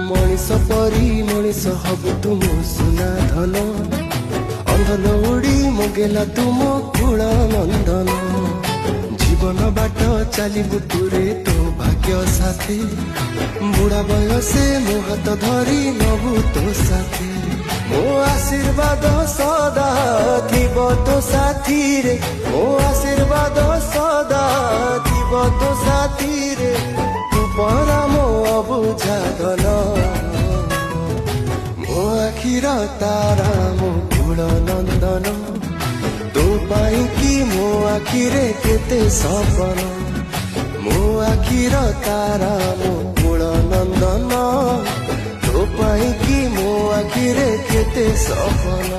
मनीष परी मनीष हबु तुम सुना धन अंधन उड़ी मगेला तुम कुल नंदन जीवन बाट चलबु तुरे तो भाग्य साथी बुढ़ा बयसे मो हाथ धरी नबु तो साथी मो आशीर्वाद सदा थिब तो साथी रे मो आशीर्वाद सदा थिब तो साथी रे तू परा मो अबुझा धन मो आखिर तारा मो कुल नंदन तो पाई कि मो आखिरे केते सपन मो आखिर तारा मो कुल नंदन तो पाई कि मो आखिरे केते सपन।